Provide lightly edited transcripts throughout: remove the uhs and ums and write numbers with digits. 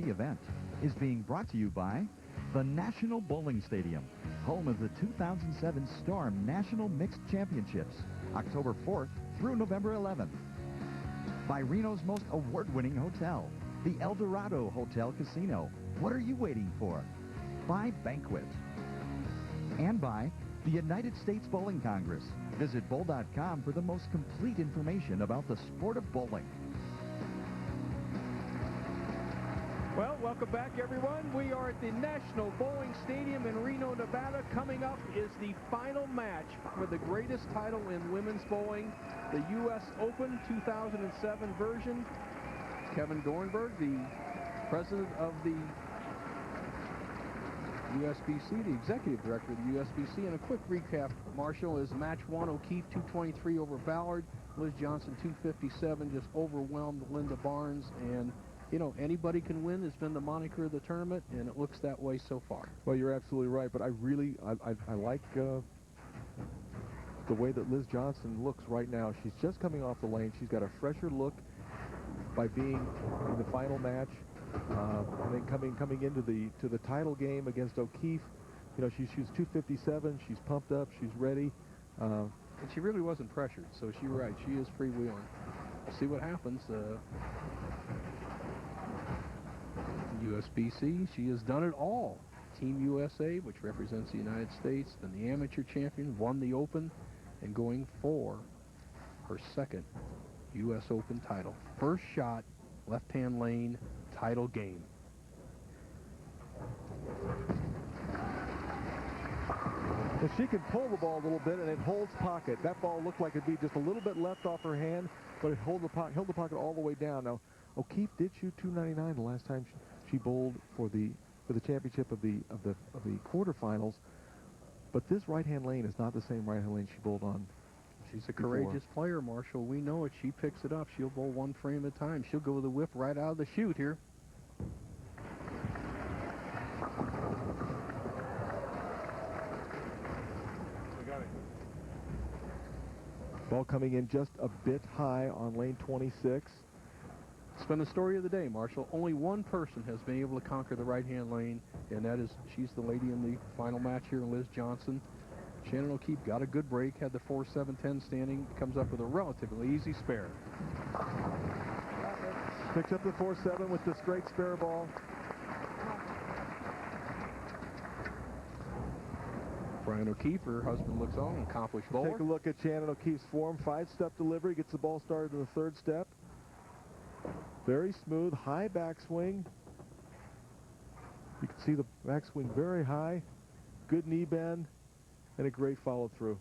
the event is being brought to you by the National Bowling Stadium, home of the 2007 Storm National Mixed Championships, October 4th through November 11th. By Reno's most award-winning hotel, the El Dorado Hotel Casino. What are you waiting for? By Banquet. And by the United States Bowling Congress. Visit bowl.com for the most complete information about the sport of bowling. Well, welcome back, everyone. We are at the National Bowling Stadium in Reno, Nevada. Coming up is the final match for the greatest title in women's bowling, the U.S. Open 2007 version. Kevin Dornberg, the president of the USBC, the executive director of the USBC. And a quick recap, Marshall, is match one, O'Keefe 223 over Ballard. Liz Johnson 257 just overwhelmed Linda Barnes. And you know, anybody can win has been the moniker of the tournament, and it looks that way so far. Well, you're absolutely right, but I like the way that Liz Johnson looks right now. She's just coming off the lane. She's got a fresher look by being in the final match, and then coming into the title game against O'Keefe. You know, she's 257. She's pumped up. She's ready. And she really wasn't pressured, so she's right. She is freewheeling. We'll see what happens. USBC, she has done it all. Team USA, which represents the United States, been the amateur champion, won the Open, and going for her second U.S. Open title. First shot, left-hand lane, title game. If she can pull the ball a little bit and it holds pocket, that ball looked like it'd be just a little bit left off her hand, but it held the pocket all the way down. Now, O'Keefe did shoot 299 the last time she bowled for the championship of the quarterfinals, but this right-hand lane is not the same right-hand lane she bowled on. She's a courageous player, Marshall. We know it. She picks it up. She'll bowl one frame at a time. She'll go with a whip right out of the chute here. Ball coming in just a bit high on lane 26. It's been the story of the day, Marshall. Only one person has been able to conquer the right-hand lane, and that is, she's the lady in the final match here, Liz Johnson. Shannon O'Keefe got a good break, had the 4-7-10 standing, comes up with a relatively easy spare. Picks up the 4-7 with the straight spare ball. Brian O'Keefe, her husband, looks on, an accomplished bowler. Take a look at Shannon O'Keefe's form. 5-step delivery, gets the ball started in the third step. Very smooth, high backswing. You can see the backswing very high. Good knee bend, and a great follow-through.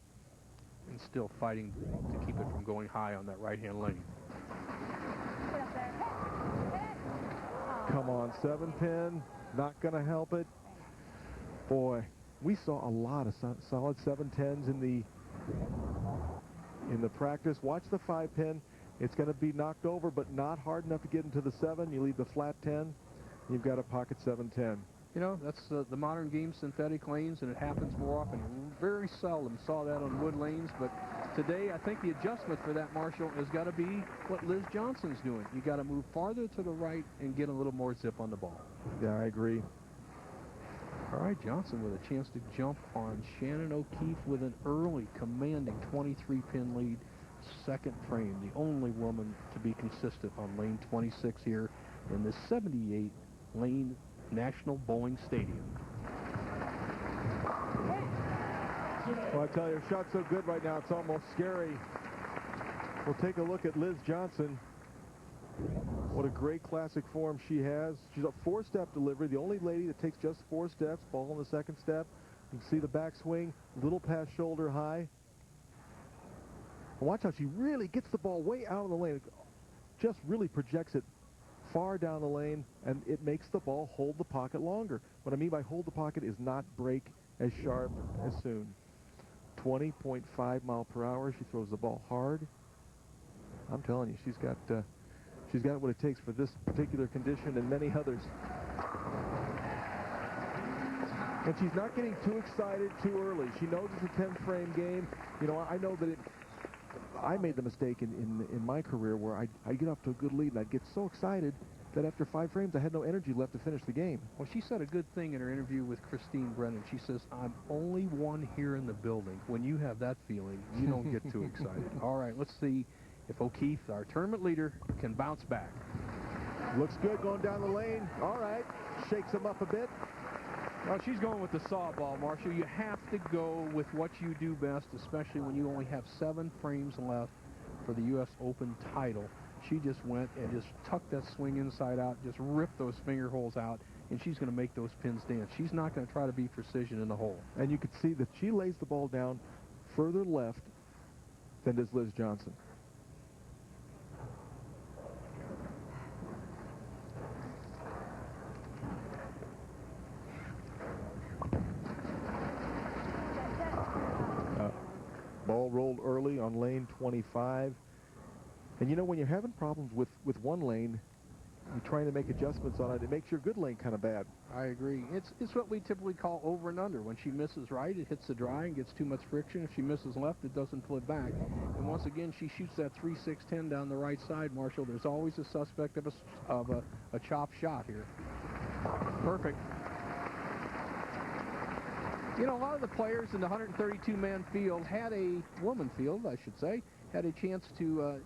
And still fighting to keep it from going high on that right-hand lane. Come on, 7-pin. Not going to help it. Boy, we saw a lot of solid 7-10s in the practice. Watch the 5-pin. It's going to be knocked over, but not hard enough to get into the 7. You leave the flat 10. You've got a pocket 7-10. You know, that's the modern game, synthetic lanes, and it happens more often. Very seldom saw that on wood lanes, but today I think the adjustment for that, Marshall, has got to be what Liz Johnson's doing. You got to move farther to the right and get a little more zip on the ball. Yeah, I agree. All right, Johnson with a chance to jump on Shannon O'Keefe with an early, commanding 23-pin lead. Second frame, the only woman to be consistent on lane 26 here in the 78-lane National Bowling Stadium. Well, I tell you, her shot's so good right now, it's almost scary. We'll take a look at Liz Johnson. What a great classic form she has. She's a 4-step delivery, the only lady that takes just 4 steps, ball in the second step. You can see the backswing, little past shoulder high. And watch how she really gets the ball way out of the lane. Just really projects it far down the lane, and it makes the ball hold the pocket longer. What I mean by hold the pocket is not break as sharp as soon. 20.5 mile per hour. She throws the ball hard. I'm telling you, she's got what it takes for this particular condition and many others. And she's not getting too excited too early. She knows it's a 10-frame game. You know, I know that I made the mistake in my career where I'd get off to a good lead and I'd get so excited that after 5 frames, I had no energy left to finish the game. Well, she said a good thing in her interview with Christine Brennan. She says, I'm only one here in the building. When you have that feeling, you don't get too excited. All right, let's see if O'Keefe, our tournament leader, can bounce back. Looks good going down the lane. All right. Shakes him up a bit. Well, she's going with the saw ball, Marshall. You have to go with what you do best, especially when you only have 7 frames left for the U.S. Open title. She just went and just tucked that swing inside out, just ripped those finger holes out, and she's going to make those pins dance. She's not going to try to be precision in the hole. And you can see that she lays the ball down further left than does Liz Johnson. Ball rolled early on lane 25. And you know, when you're having problems with one lane, you're trying to make adjustments on it, it makes your good lane kind of bad. I agree. It's what we typically call over and under. When she misses right, it hits the dry and gets too much friction. If she misses left, it doesn't flip back. And once again, she shoots that 3-6-10 down the right side, Marshall. There's always a suspect of a chop shot here. Perfect. You know, a lot of the players in the 132-man field had a woman field, I should say, had a chance to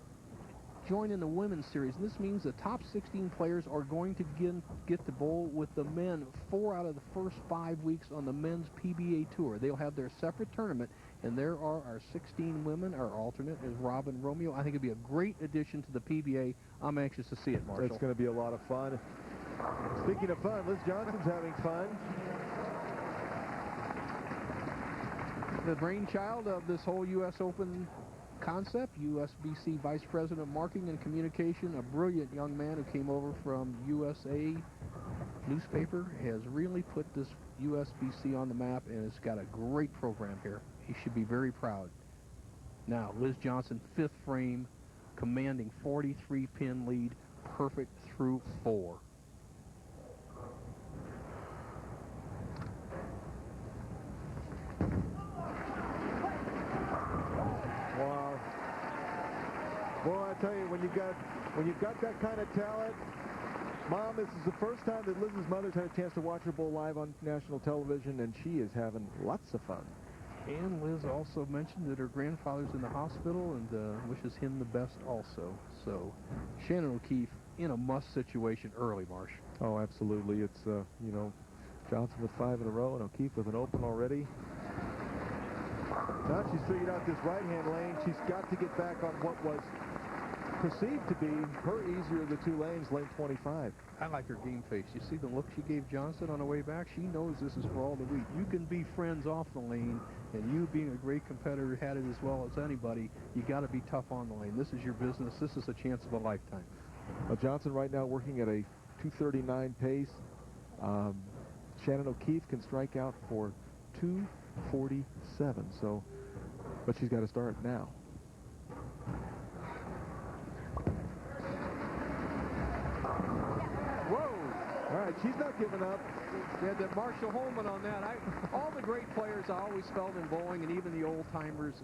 join in the women's series. And this means the top 16 players are going to get to bowl with the men 4 out of the first 5 weeks on the men's PBA tour. They'll have their separate tournament, and there are our 16 women. Our alternate is Robin Romeo. I think it'd be a great addition to the PBA. I'm anxious to see it, Marshall. It's going to be a lot of fun. Speaking of fun, Liz Johnson's having fun. The brainchild of this whole U.S. Open concept, USBC Vice President of Marketing and Communication, a brilliant young man who came over from USA newspaper, has really put this USBC on the map, and it's got a great program here. He should be very proud. Now, Liz Johnson, 5th frame, commanding 43-pin lead, perfect through 4. Boy, I tell you, when you've got that kind of talent, Mom, this is the first time that Liz's mother's had a chance to watch her bowl live on national television, and she is having lots of fun. And Liz also mentioned that her grandfather's in the hospital and wishes him the best also. So, Shannon O'Keefe in a must situation early, Marsh. Oh, absolutely. It's, you know, Johnson with 5 in a row and O'Keefe with an open already. Now she's figured out this right-hand lane. She's got to get back on what was perceived to be her easier of the 2 lanes, lane 25. I like her game face. You see the look she gave Johnson on the way back? She knows this is for all the wheat. You can be friends off the lane, and you being a great competitor had it as well as anybody. You got to be tough on the lane. This is your business. This is a chance of a lifetime. Johnson right now working at a 239 pace. Shannon O'Keefe can strike out for 247. So, but she's got to start now. All right, she's not giving up. We had that Marshall Holman on that. All the great players I always felt in bowling, and even the old-timers,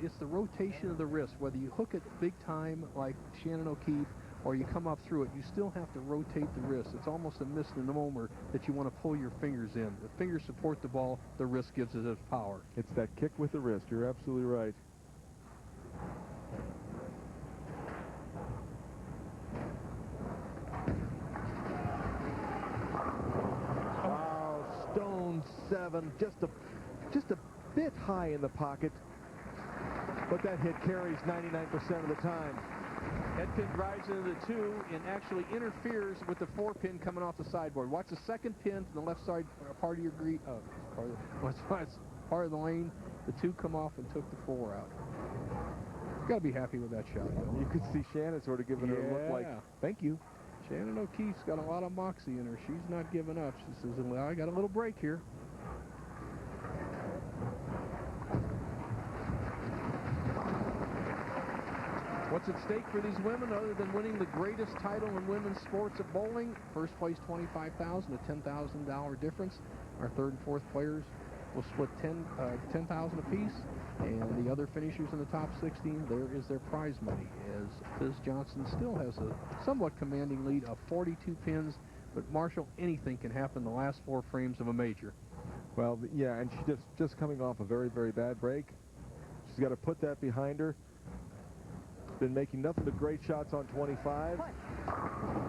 it's the rotation of the wrist. Whether you hook it big time like Shannon O'Keefe or you come up through it, you still have to rotate the wrist. It's almost a misnomer that you want to pull your fingers in. The fingers support the ball. The wrist gives it its power. It's that kick with the wrist. You're absolutely right. Stone 7, just a bit high in the pocket, but that hit carries 99% of the time. Head pin drives into the 2 and actually interferes with the 4-pin coming off the sideboard. Watch the 2nd pin to the left side part of your part of the lane. The 2 come off and took the 4 out. You got to be happy with that shot, though. You could see Shannon sort of giving her a look like, thank you. Shannon O'Keefe's got a lot of moxie in her. She's not giving up. She says, well, I got a little break here. What's at stake for these women other than winning the greatest title in women's sports at bowling? First place, $25,000, a $10,000 difference. Our 3rd and 4th players will split 10,000 apiece, and the other finishers in the top 16, there is their prize money, as Liz Johnson still has a somewhat commanding lead of 42 pins. But Marshall, anything can happen in the last 4 frames of a major. Well, yeah, and she's just coming off a very, very bad break. She's got to put that behind her. Been making nothing but great shots on 25.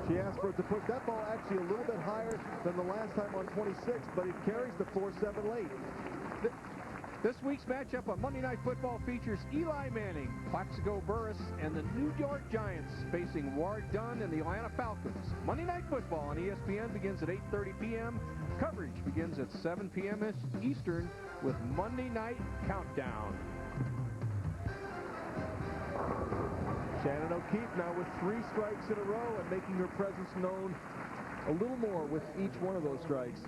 She asked for it to push that ball actually a little bit higher than the last time on 26, but it carries the 4-7 late. This week's matchup on Monday Night Football features Eli Manning, Plaxico Burress, and the New York Giants facing Ward Dunn and the Atlanta Falcons. Monday Night Football on ESPN begins at 8:30 p.m. Coverage begins at 7 p.m. Eastern with Monday Night Countdown. Shannon O'Keefe now with 3 strikes in a row and making her presence known a little more with each one of those strikes.